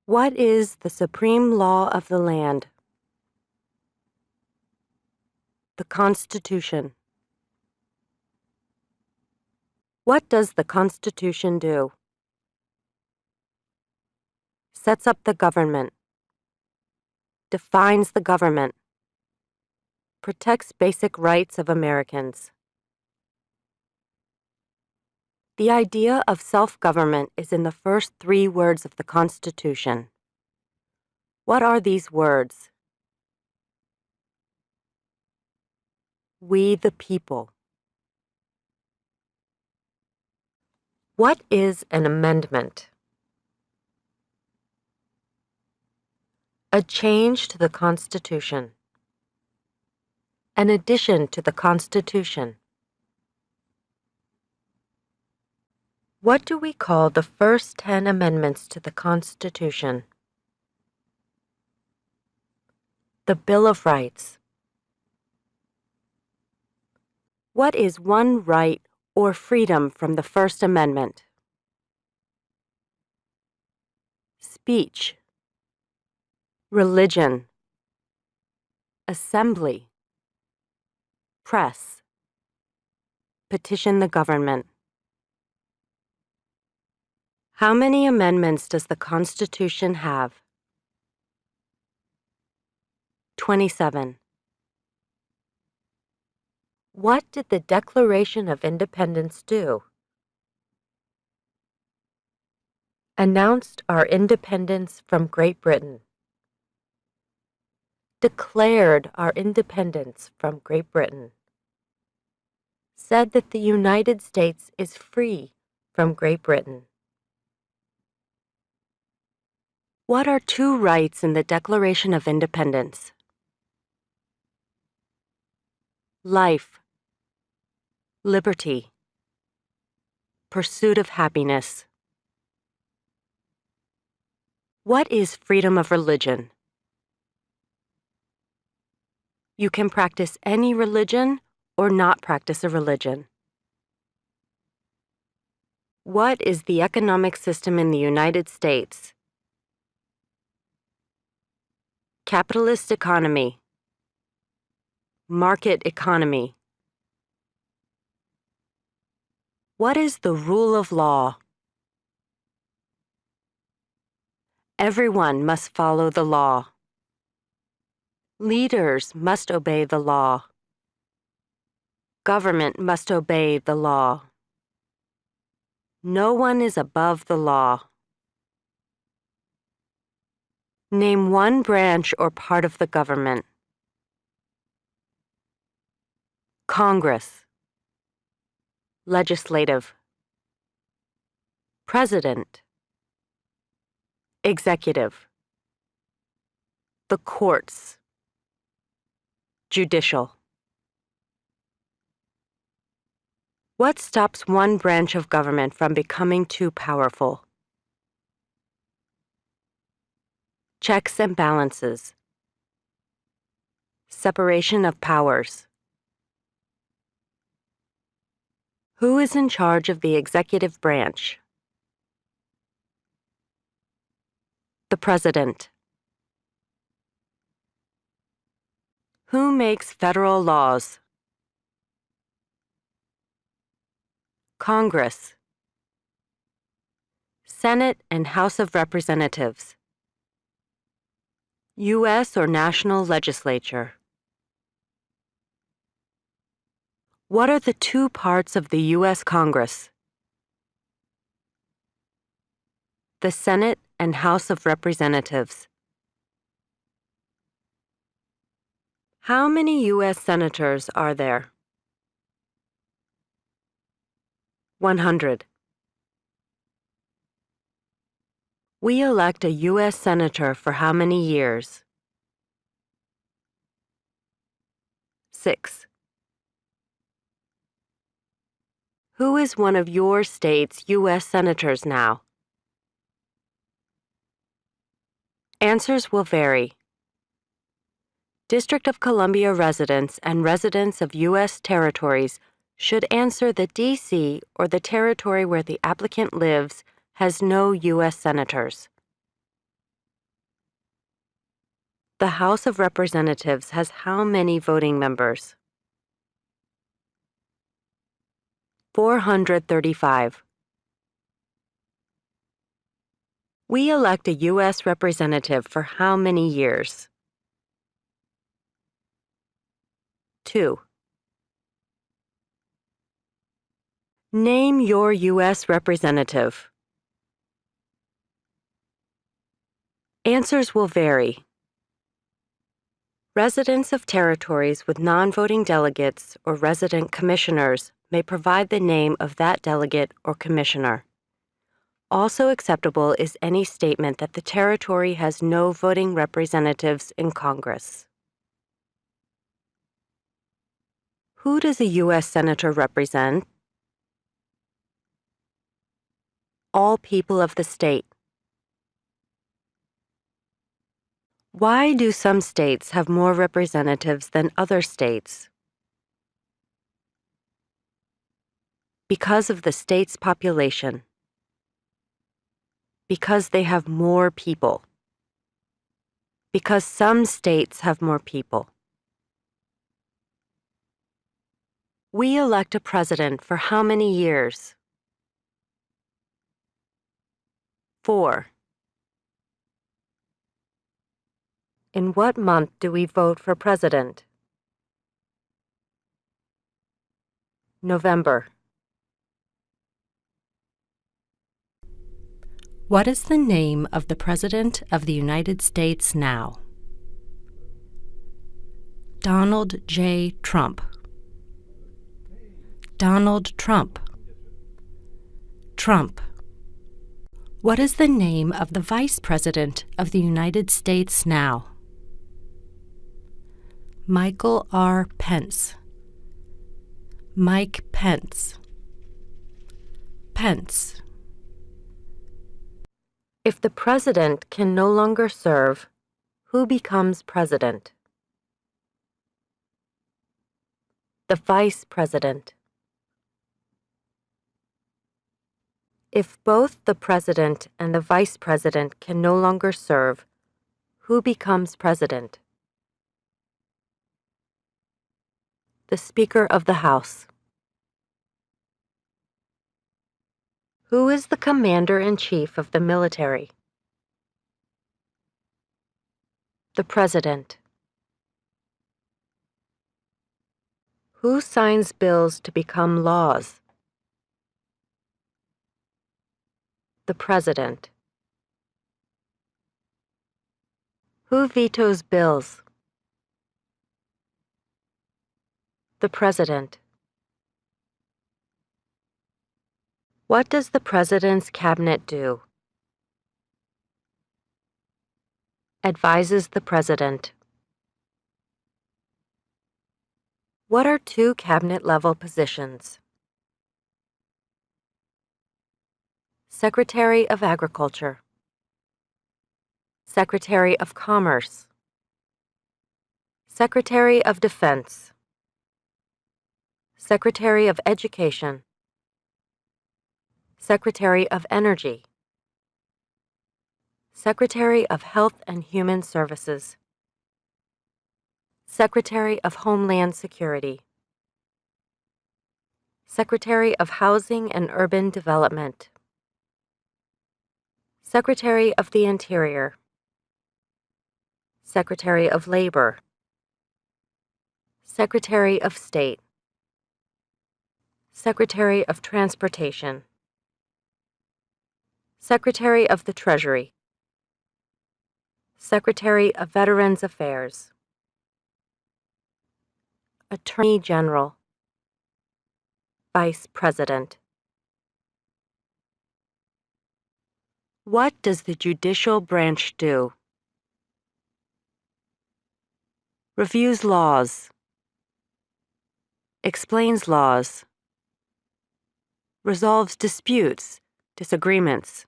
What is the supreme law of the land? The Constitution. What does the Constitution do? Sets up the government. Defines the government. Protects basic rights of Americans. The idea of self-government is in the first 3 words of the Constitution. What are these words? We the people. What is an amendment? A change to the Constitution. An addition to the Constitution. What do we call the first 10 amendments to the Constitution? The Bill of Rights. What is one right or freedom from the First Amendment? Speech. Religion. Assembly. Press. Petition the government. How many amendments does the Constitution have? 27. What did the Declaration of Independence do? Announced our independence from Great Britain. Declared our independence from Great Britain. Said that the United States is free from Great Britain. What are 2 rights in the Declaration of Independence? Life. Liberty. Pursuit of happiness. What is freedom of religion? You can practice any religion or not practice a religion. What is the economic system in the United States? Capitalist economy. Market economy. What is the rule of law? Everyone must follow the law. Leaders must obey the law. Government must obey the law. No one is above the law. Name one branch or part of the government. Congress. Legislative. President. Executive. The courts. Judicial. What stops one branch of government from becoming too powerful? Checks and balances. Separation of powers. Who is in charge of the executive branch? The President. Who makes federal laws? Congress. Senate and House of Representatives. U.S. or national legislature. What are the 2 parts of the U.S. Congress? The Senate and House of Representatives. How many U.S. senators are there? 100. We elect a U.S. senator for how many years? 6. Who is one of your state's U.S. senators now? Answers will vary. District of Columbia residents and residents of U.S. territories should answer that D.C. or the territory where the applicant lives has no U.S. senators. The House of Representatives has how many voting members? 435. We elect a U.S. representative for how many years? 2. Name your U.S. representative. Answers will vary. Residents of territories with non-voting delegates or resident commissioners may provide the name of that delegate or commissioner. Also acceptable is any statement that the territory has no voting representatives in Congress. Who does a U.S. Senator represent? All people of the state. Why do some states have more representatives than other states? Because of the state's population. Because they have more people. Because some states have more people. We elect a president for how many years? 4. In what month do we vote for president? November. What is the name of the President of the United States now? Donald J. Trump. Donald Trump. Trump. What is the name of the Vice President of the United States now? Michael R. Pence. Mike Pence. Pence. If the president can no longer serve, who becomes president? The vice president. If both the president and the vice president can no longer serve, who becomes president? The Speaker of the House. Who is the Commander-in-Chief of the military? The President. Who signs bills to become laws? The President. Who vetoes bills? The President. What does the President's cabinet do? Advises the President. What are two cabinet-level positions? Secretary of Agriculture. Secretary of Commerce. Secretary of Defense. Secretary of Education. Secretary of Energy. Secretary of Health and Human Services. Secretary of Homeland Security. Secretary of Housing and Urban Development. Secretary of the Interior. Secretary of Labor. Secretary of State. Secretary of Transportation. Secretary of the Treasury. Secretary of Veterans Affairs. Attorney General. Vice President. What does the judicial branch do? Reviews laws. Explains laws. Resolves disputes, disagreements.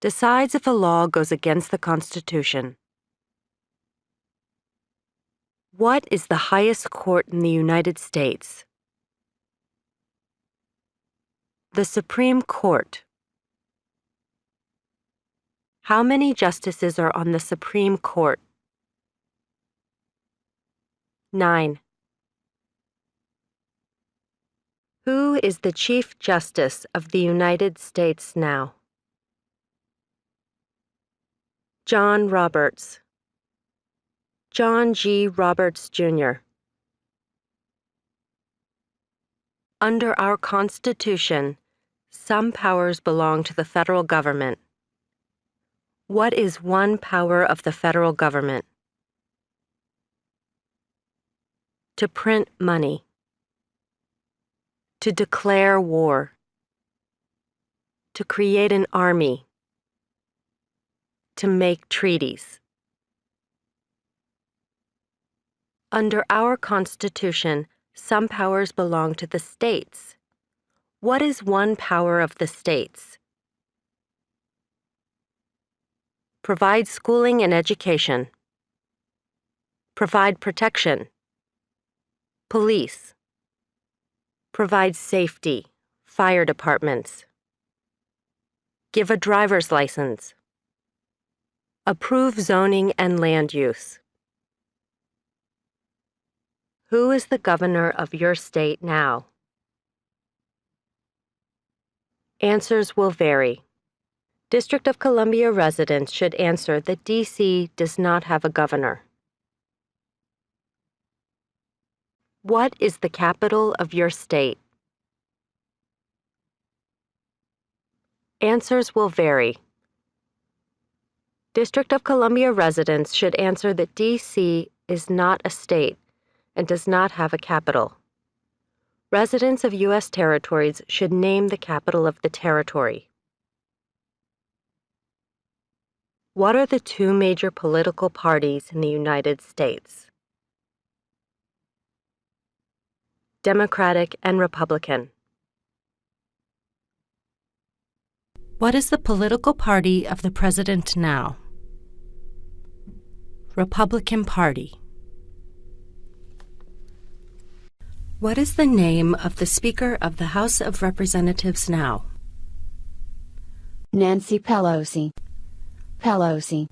Decides if a law goes against the Constitution. What is the highest court in the United States? The Supreme Court. How many justices are on the Supreme Court? 9. Who is the Chief Justice of the United States now? John Roberts. John G. Roberts, Jr. Under our Constitution, some powers belong to the federal government. What is one power of the federal government? To print money. To declare war. To create an army. To make treaties. Under our Constitution, some powers belong to the states. What is one power of the states? Provide schooling and education. Provide protection. Police. Provide safety, fire departments. Give a driver's license. Approve zoning and land use. Who is the governor of your state now? Answers will vary. District of Columbia residents should answer that D.C. does not have a governor. What is the capital of your state? Answers will vary. District of Columbia residents should answer that D.C. is not a state and does not have a capital. Residents of U.S. territories should name the capital of the territory. What are the two major political parties in the United States? Democratic and Republican. What is the political party of the president now? Republican Party. What is the name of the Speaker of the House of Representatives now? Nancy Pelosi. Pelosi.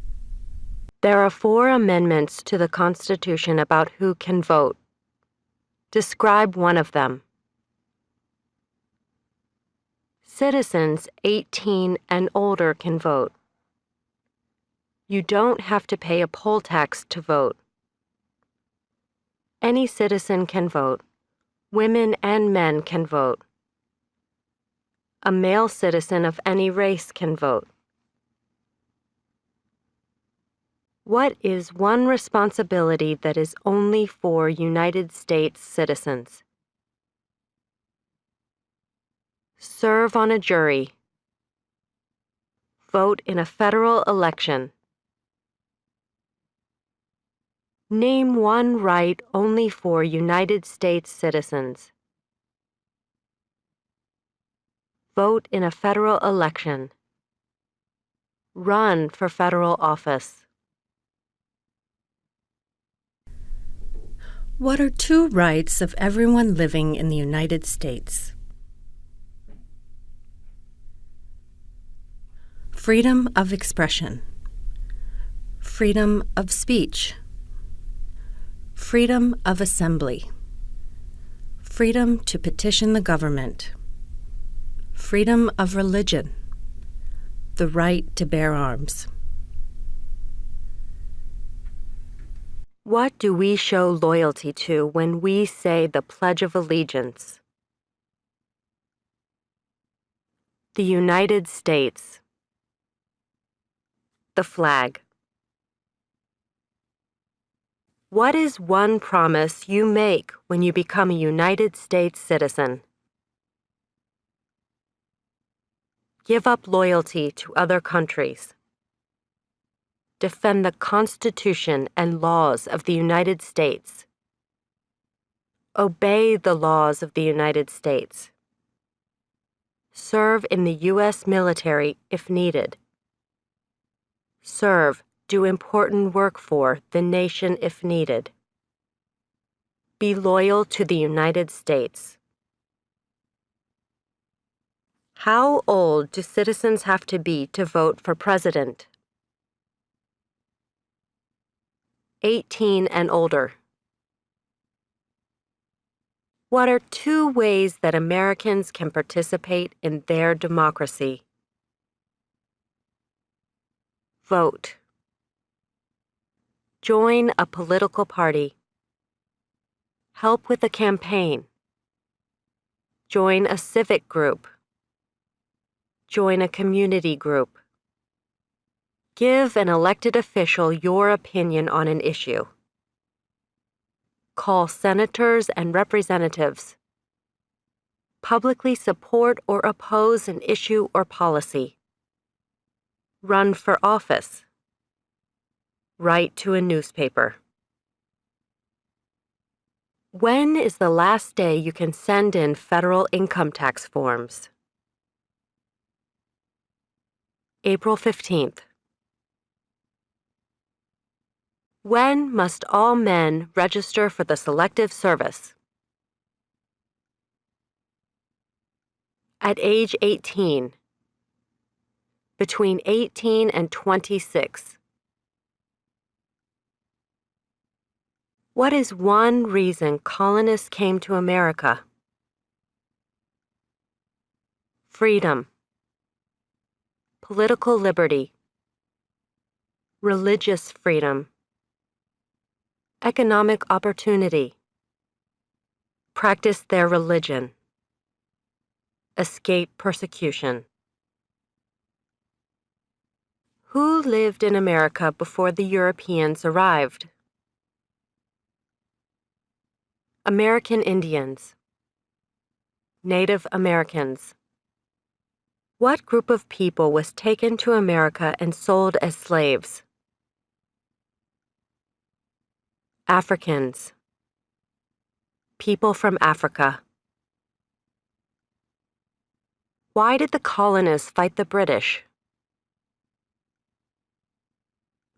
There are 4 amendments to the Constitution about who can vote. Describe one of them. Citizens 18 and older can vote. You don't have to pay a poll tax to vote. Any citizen can vote. Women and men can vote. A male citizen of any race can vote. What is one responsibility that is only for United States citizens? Serve on a jury. Vote in a federal election. Name one right only for United States citizens. Vote in a federal election. Run for federal office. What are 2 rights of everyone living in the United States? Freedom of expression. Freedom of speech. Freedom of assembly. Freedom to petition the government. Freedom of religion. The right to bear arms. What do we show loyalty to when we say the Pledge of Allegiance? The United States. The flag. What is one promise you make when you become a United States citizen? Give up loyalty to other countries. Defend the Constitution and laws of the United States. Obey the laws of the United States. Serve in the U.S. military if needed. Serve, do important work for the nation if needed. Be loyal to the United States. How old do citizens have to be to vote for president? 18 and older. What are 2 ways that Americans can participate in their democracy? Vote. Join a political party. Help with a campaign. Join a civic group. Join a community group. Give an elected official your opinion on an issue. Call senators and representatives. Publicly support or oppose an issue or policy. Run for office. Write to a newspaper. When is the last day you can send in federal income tax forms? April 15th. When must all men register for the Selective Service? At age 18. Between 18 and 26. What is one reason colonists came to America? Freedom. Political liberty. Religious freedom. Economic opportunity. Practice their religion. Escape persecution. Who lived in America before the Europeans arrived? American Indians. Native Americans. What group of people was taken to America and sold as slaves? Africans. People from Africa. Why did the colonists fight the British?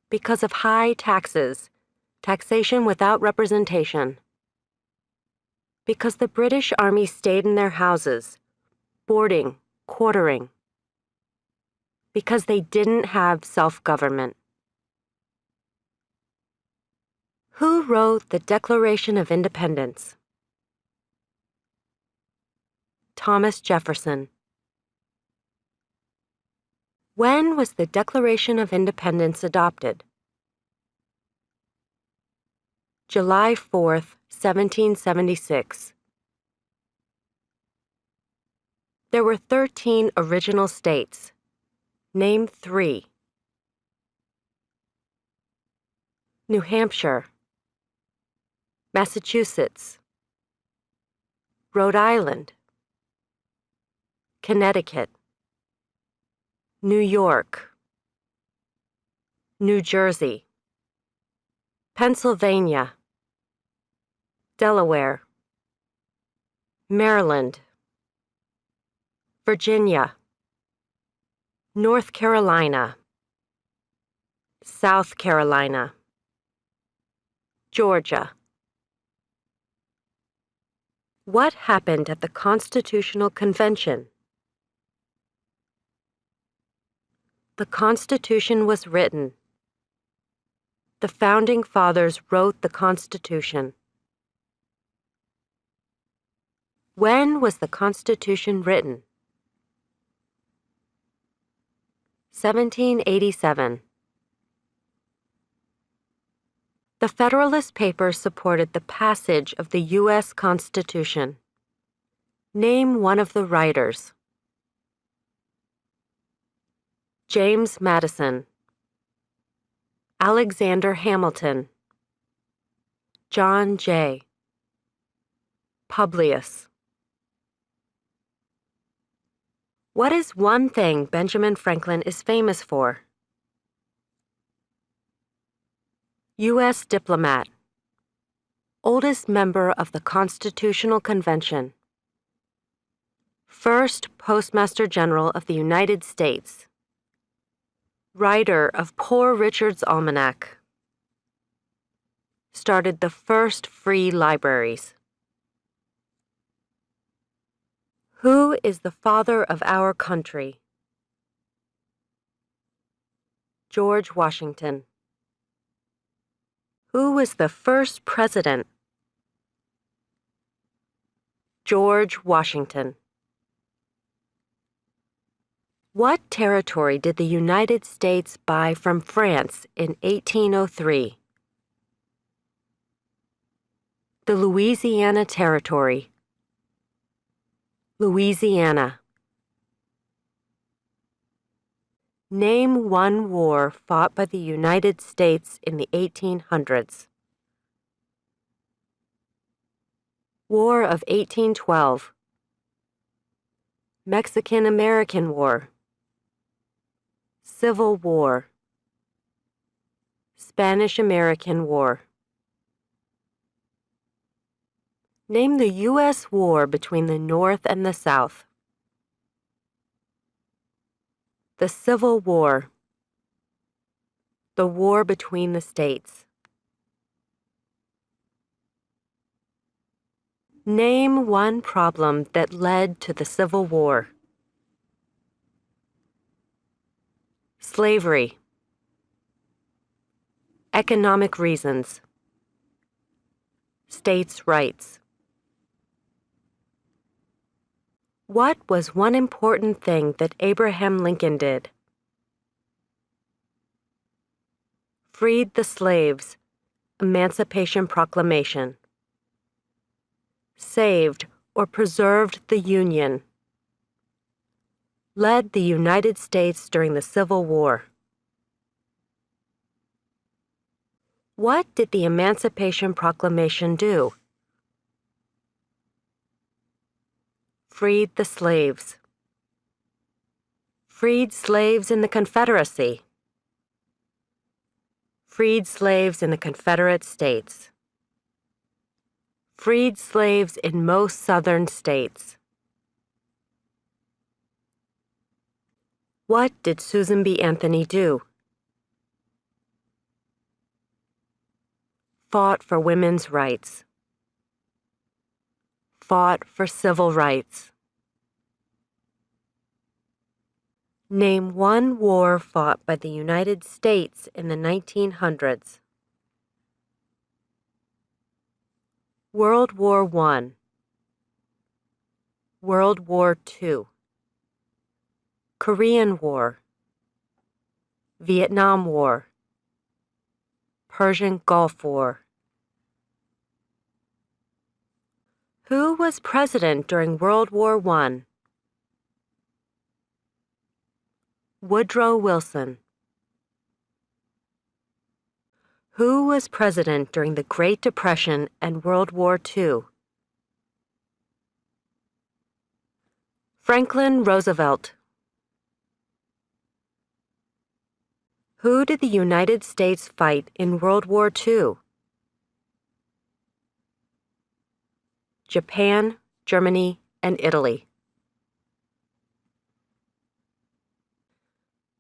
Because of high taxes, taxation without representation. Because the British Army stayed in their houses, boarding, quartering. Because they didn't have self-government. Who wrote the Declaration of Independence? Thomas Jefferson. When was the Declaration of Independence adopted? July 4th, 1776. There were 13 original states. Name 3. New Hampshire. Massachusetts. Rhode Island. Connecticut. New York. New Jersey. Pennsylvania. Delaware. Maryland. Virginia. North Carolina. South Carolina. Georgia. What happened at the Constitutional Convention? The Constitution was written. The Founding Fathers wrote the Constitution. When was the Constitution written? 1787. The Federalist Papers supported the passage of the U.S. Constitution. Name one of the writers. James Madison. Alexander Hamilton. John Jay. Publius. What is one thing Benjamin Franklin is famous for? U.S. diplomat. Oldest member of the Constitutional Convention. First Postmaster General of the United States. Writer of Poor Richard's Almanac. Started the first free libraries. Who is the father of our country? George Washington. Who was the first president? George Washington. What territory did the United States buy from France in 1803? The Louisiana Territory. Louisiana. Name one war fought by the United States in the 1800s. War of 1812. Mexican-American War. Civil War. Spanish-American War. Name the U.S. war between the North and the South. The Civil War. The war between the states. Name one problem that led to the Civil War. Slavery. Economic reasons. States' rights. What was one important thing that Abraham Lincoln did? Freed the slaves. Emancipation Proclamation. Saved or preserved the Union. Led the United States during the Civil War. What did the Emancipation Proclamation do? Freed the slaves. Freed slaves in the Confederacy. Freed slaves in the Confederate States. Freed slaves in most southern states. What did Susan B. Anthony do? Fought for women's rights. Fought for civil rights. Name one war fought by the United States in the 1900s. World War I. World War II. Korean War. Vietnam War. Persian Gulf War. Who was president during World War I? Woodrow Wilson. Who was president during the Great Depression and World War II? Franklin Roosevelt. Who did the United States fight in World War II? Japan, Germany, and Italy.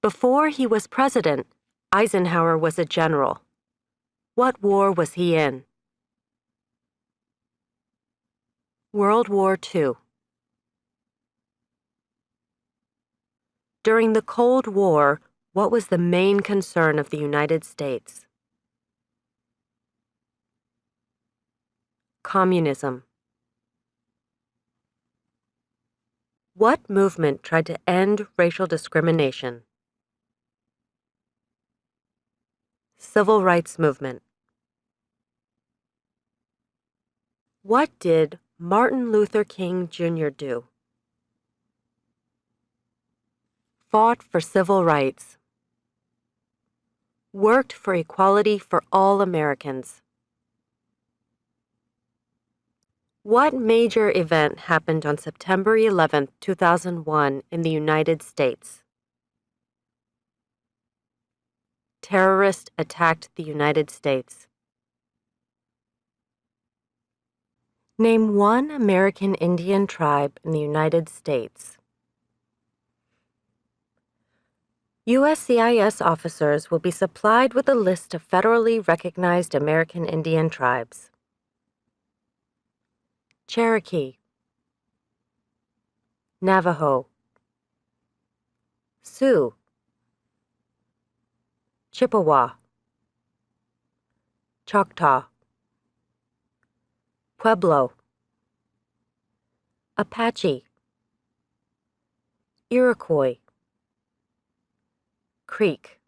Before he was president, Eisenhower was a general. What war was he in? World War II. During the Cold War, what was the main concern of the United States? Communism. What movement tried to end racial discrimination? Civil rights movement. What did Martin Luther King Jr. do? Fought for civil rights. Worked for equality for all Americans. What major event happened on September 11, 2001 in the United States? Terrorists attacked the United States. Name one American Indian tribe in the United States. USCIS officers will be supplied with a list of federally recognized American Indian tribes. Cherokee, Navajo, Sioux, Chippewa, Choctaw, Pueblo, Apache, Iroquois, Creek,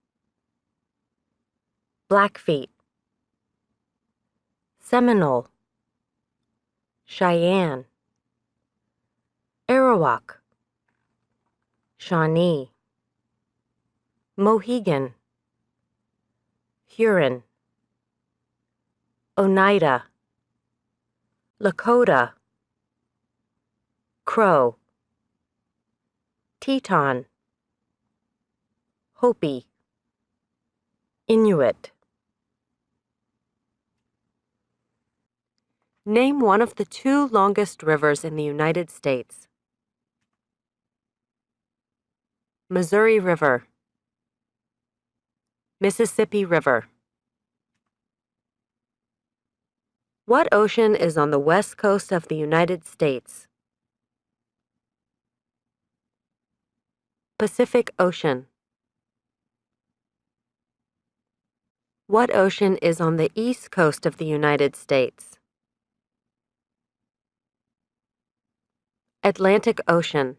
Blackfeet, Seminole, Cheyenne, Arawak, Shawnee, Mohegan, Huron, Oneida, Lakota, Crow, Teton, Hopi, Inuit. Name one of the two longest rivers in the United States. Missouri River, Mississippi River. What ocean is on the west coast of the United States? Pacific Ocean. What ocean is on the east coast of the United States? Atlantic Ocean.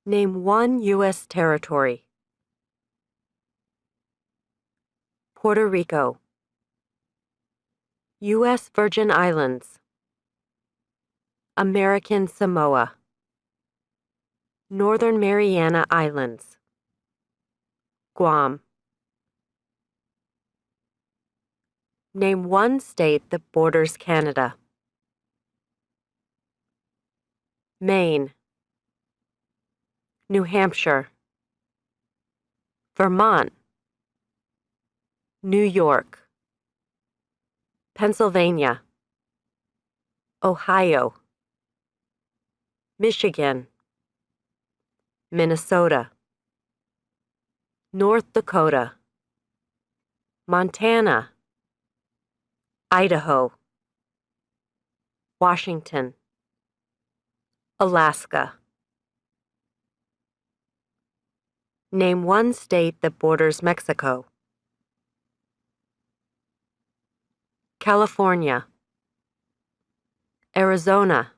Name one U.S. territory. Puerto Rico, U.S. Virgin Islands, American Samoa, Northern Mariana Islands, Guam. Name one state that borders Canada. Maine, New Hampshire, Vermont, New York, Pennsylvania, Ohio, Michigan, Minnesota, North Dakota, Montana, Idaho, Washington, Alaska. Name one state that borders Mexico. California, Arizona,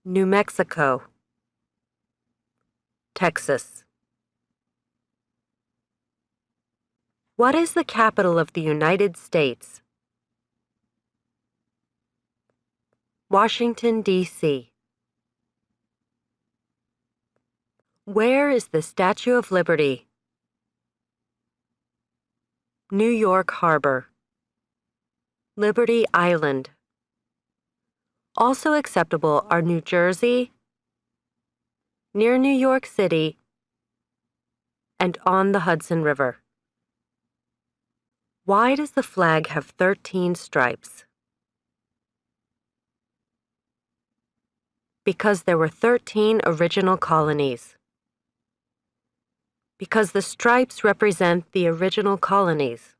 New Mexico, Texas. What is the capital of the United States? Washington, D.C. Where is the Statue of Liberty? New York Harbor, Liberty Island. Also acceptable are New Jersey, near New York City, and on the Hudson River. Why does the flag have 13 stripes? Because there were 13 original colonies. Because the stripes represent the original colonies.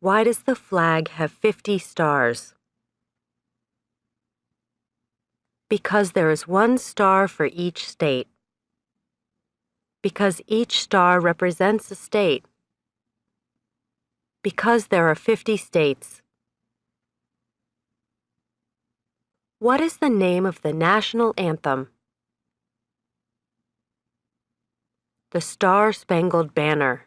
Why does the flag have 50 stars? Because there is one star for each state. Because each star represents a state. Because there are 50 states. What is the name of the national anthem? The Star-Spangled Banner.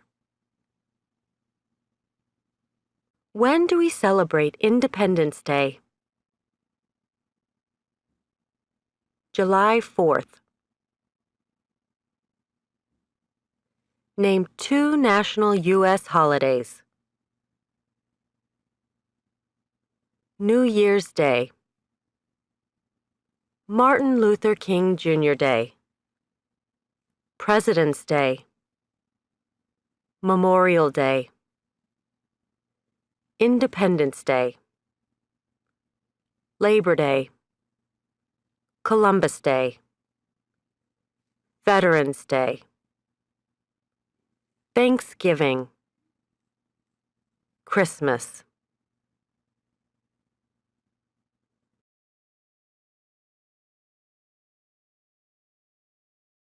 When do we celebrate Independence Day? July 4th. Name two national U.S. holidays. New Year's Day, Martin Luther King Jr. Day, President's Day, Memorial Day, Independence Day, Labor Day, Columbus Day, Veterans Day, Thanksgiving, Christmas.